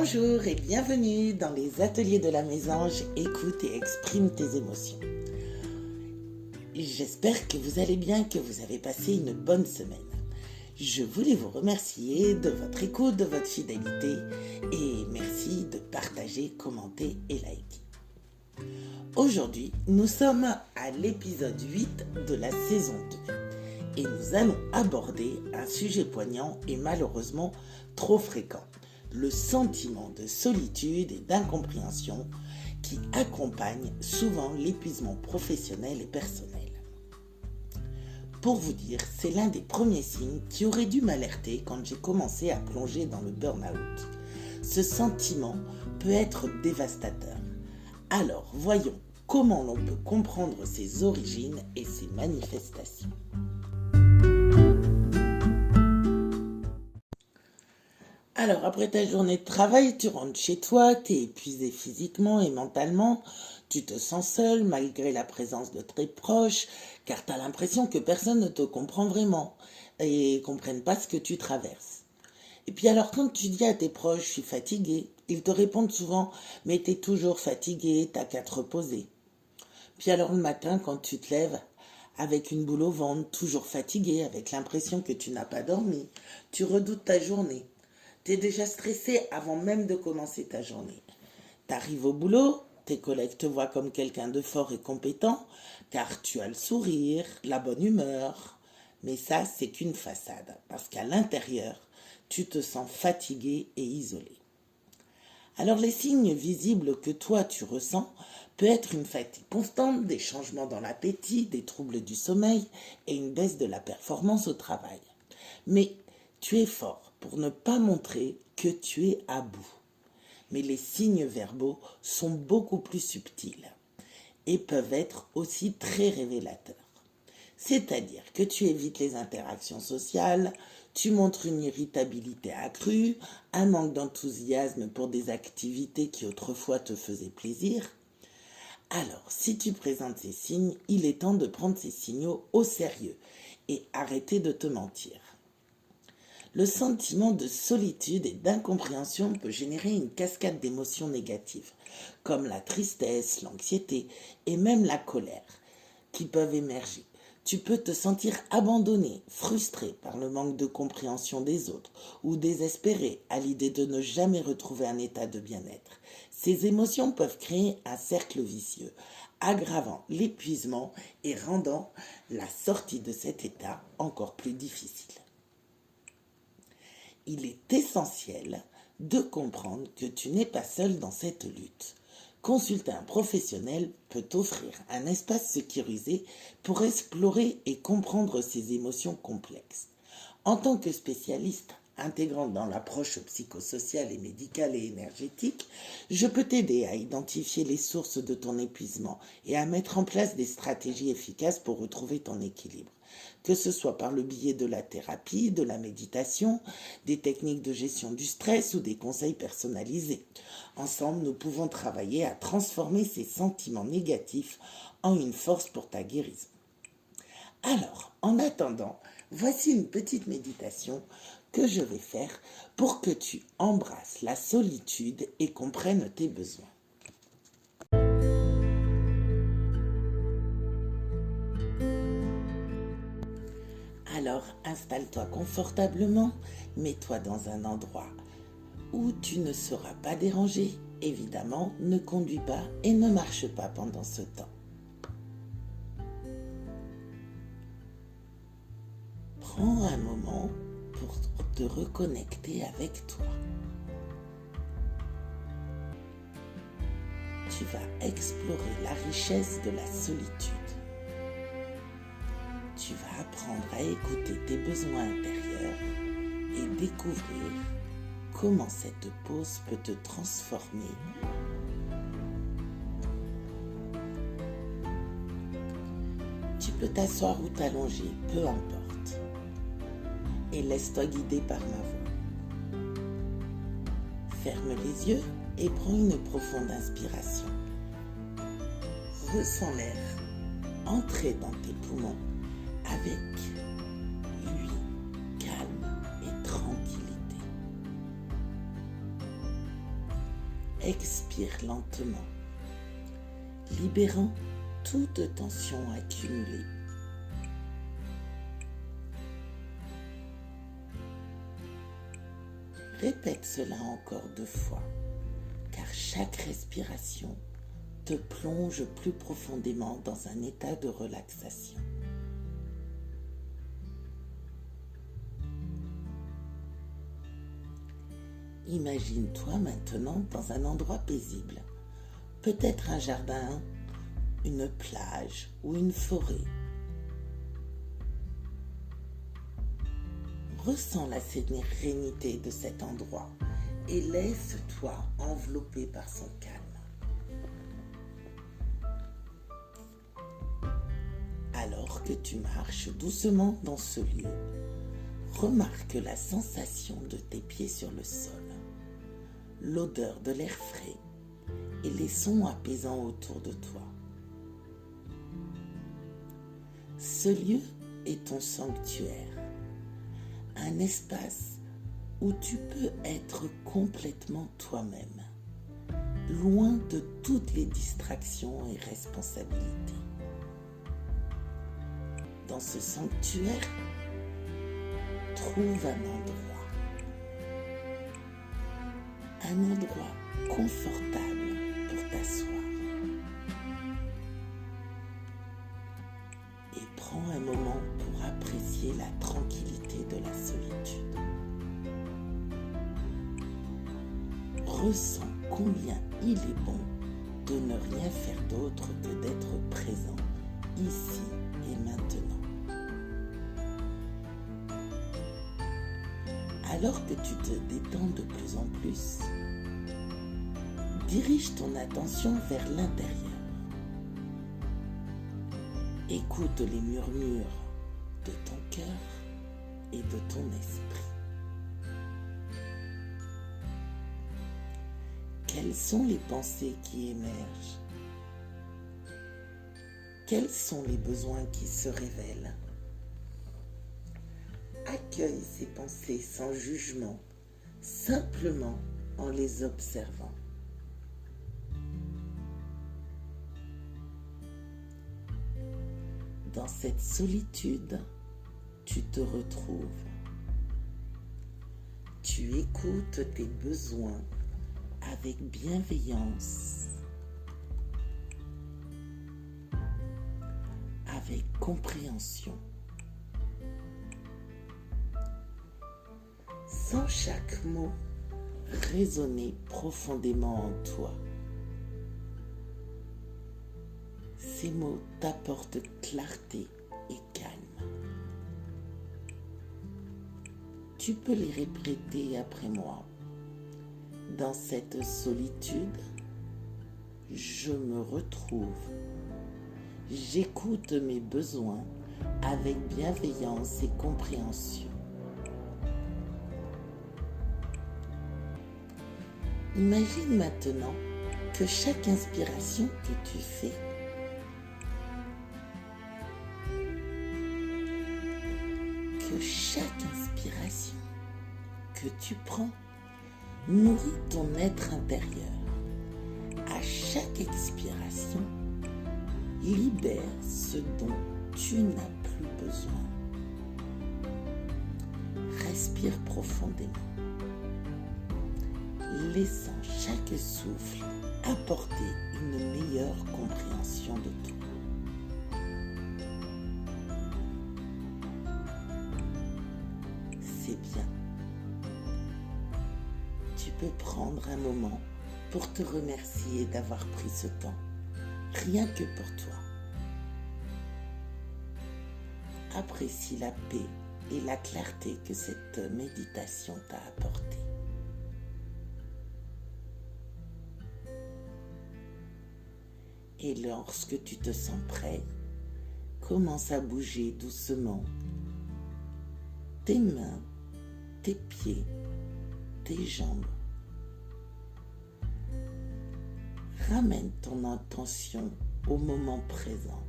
Bonjour et bienvenue dans les ateliers de la mésange. Écoute et exprime tes émotions. J'espère que vous allez bien, que vous avez passé une bonne semaine. Je voulais vous remercier de votre écoute, de votre fidélité et merci de partager, commenter et liker. Aujourd'hui, nous sommes à l'épisode 8 de la saison 2 et nous allons aborder un sujet poignant et malheureusement trop fréquent. Le sentiment de solitude et d'incompréhension qui accompagne souvent l'épuisement professionnel et personnel. Pour vous dire, c'est l'un des premiers signes qui aurait dû m'alerter quand j'ai commencé à plonger dans le burn-out. Ce sentiment peut être dévastateur. Alors, voyons comment l'on peut comprendre ses origines et ses manifestations. Alors, après ta journée de travail, tu rentres chez toi, tu es épuisé physiquement et mentalement, tu te sens seul malgré la présence de tes proches, car tu as l'impression que personne ne te comprend vraiment et ne comprenne pas ce que tu traverses. Et puis alors, quand tu dis à tes proches, je suis fatigué, ils te répondent souvent, mais tu es toujours fatigué, t'as qu'à te reposer. Puis alors le matin, quand tu te lèves, avec une boule au ventre, toujours fatigué, avec l'impression que tu n'as pas dormi, tu redoutes ta journée. Tu es déjà stressé avant même de commencer ta journée. Tu arrives au boulot, tes collègues te voient comme quelqu'un de fort et compétent, car tu as le sourire, la bonne humeur. Mais ça, c'est qu'une façade, parce qu'à l'intérieur, tu te sens fatigué et isolé. Alors les signes visibles que toi tu ressens peut être une fatigue constante, des changements dans l'appétit, des troubles du sommeil et une baisse de la performance au travail. Mais tu es fort pour ne pas montrer que tu es à bout. Mais les signes verbaux sont beaucoup plus subtils et peuvent être aussi très révélateurs. C'est-à-dire que tu évites les interactions sociales, tu montres une irritabilité accrue, un manque d'enthousiasme pour des activités qui autrefois te faisaient plaisir. Alors, si tu présentes ces signes, il est temps de prendre ces signaux au sérieux et arrêter de te mentir. Le sentiment de solitude et d'incompréhension peut générer une cascade d'émotions négatives, comme la tristesse, l'anxiété et même la colère, qui peuvent émerger. Tu peux te sentir abandonné, frustré par le manque de compréhension des autres ou désespéré à l'idée de ne jamais retrouver un état de bien-être. Ces émotions peuvent créer un cercle vicieux, aggravant l'épuisement et rendant la sortie de cet état encore plus difficile. Il est essentiel de comprendre que tu n'es pas seul dans cette lutte. Consulter un professionnel peut t'offrir un espace sécurisé pour explorer et comprendre ces émotions complexes. En tant que spécialiste intégrant dans l'approche psychosociale et médicale et énergétique, je peux t'aider à identifier les sources de ton épuisement et à mettre en place des stratégies efficaces pour retrouver ton équilibre. Que ce soit par le biais de la thérapie, de la méditation, des techniques de gestion du stress ou des conseils personnalisés. Ensemble, nous pouvons travailler à transformer ces sentiments négatifs en une force pour ta guérison. Alors, en attendant, voici une petite méditation que je vais faire pour que tu embrasses la solitude et comprennes tes besoins. Alors, installe-toi confortablement, mets-toi dans un endroit où tu ne seras pas dérangé. Évidemment, ne conduis pas et ne marche pas pendant ce temps. Prends un moment pour te reconnecter avec toi. Tu vas explorer la richesse de la solitude. Tu vas apprendre à écouter tes besoins intérieurs et découvrir comment cette pause peut te transformer. Tu peux t'asseoir ou t'allonger, peu importe. Et laisse-toi guider par ma voix. Ferme les yeux et prends une profonde inspiration. Ressens l'air entrer dans tes poumons avec lui, calme et tranquillité. Expire lentement, libérant toute tension accumulée. Répète cela encore 2 fois, car chaque respiration te plonge plus profondément dans un état de relaxation. Imagine-toi maintenant dans un endroit paisible, peut-être un jardin, une plage ou une forêt. Ressens la sérénité de cet endroit et laisse-toi envelopper par son calme. Alors que tu marches doucement dans ce lieu, remarque la sensation de tes pieds sur le sol, l'odeur de l'air frais et les sons apaisants autour de toi. Ce lieu est ton sanctuaire, un espace où tu peux être complètement toi-même, loin de toutes les distractions et responsabilités. Dans ce sanctuaire, trouve un endroit confortable pour t'asseoir et prends un moment pour apprécier la tranquillité de la solitude. Ressens combien il est bon de ne rien faire d'autre que d'être présent ici et maintenant. Alors que tu te détends de plus en plus, dirige ton attention vers l'intérieur. Écoute les murmures de ton cœur et de ton esprit. Quelles sont les pensées qui émergent? Quels sont les besoins qui se révèlent? Accueille ces pensées sans jugement, simplement en les observant. Dans cette solitude, tu te retrouves. Tu écoutes tes besoins avec bienveillance, avec compréhension. Sens chaque mot résonner profondément en toi. Ces mots t'apportent clarté et calme. Tu peux les répéter après moi. Dans cette solitude, je me retrouve. J'écoute mes besoins avec bienveillance et compréhension. Imagine maintenant que chaque inspiration que tu fais que tu prends nourrit ton être intérieur. À chaque expiration, libère ce dont tu n'as plus besoin. Respire profondément, laissant chaque souffle apporter une meilleure compréhension de tout. C'est bien. Tu peux prendre un moment pour te remercier d'avoir pris ce temps, rien que pour toi. Apprécie la paix et la clarté que cette méditation t'a apportée. Et lorsque tu te sens prêt, commence à bouger doucement tes mains, tes pieds, tes jambes. Ramène ton attention au moment présent.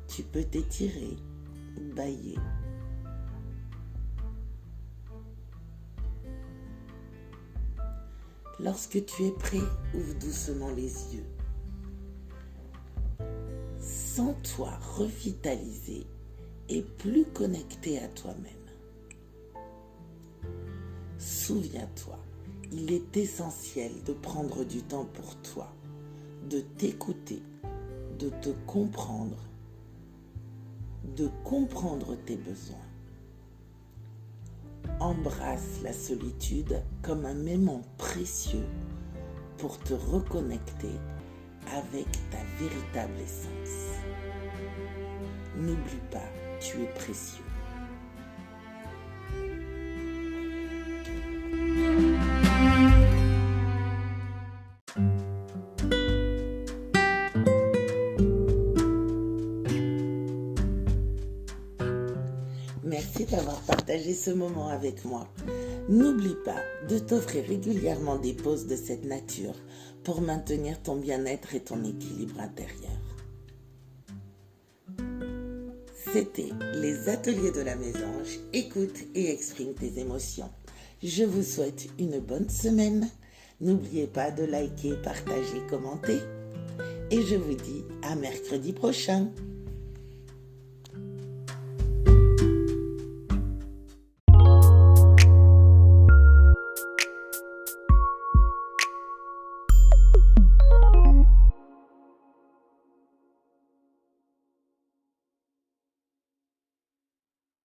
Tu peux t'étirer, bâiller. Lorsque tu es prêt, ouvre doucement les yeux. Sens-toi revitalisé et plus connecté à toi-même. Souviens-toi, il est essentiel de prendre du temps pour toi, de t'écouter, de te comprendre, de comprendre tes besoins. Embrasse la solitude comme un moment précieux pour te reconnecter avec ta véritable essence. N'oublie pas, tu es précieux. Merci d'avoir partagé ce moment avec moi. N'oublie pas de t'offrir régulièrement des pauses de cette nature pour maintenir ton bien-être et ton équilibre intérieur. C'était les ateliers de la Mésange. Écoute et exprime tes émotions. Je vous souhaite une bonne semaine. N'oubliez pas de liker, partager, commenter. Et je vous dis à mercredi prochain.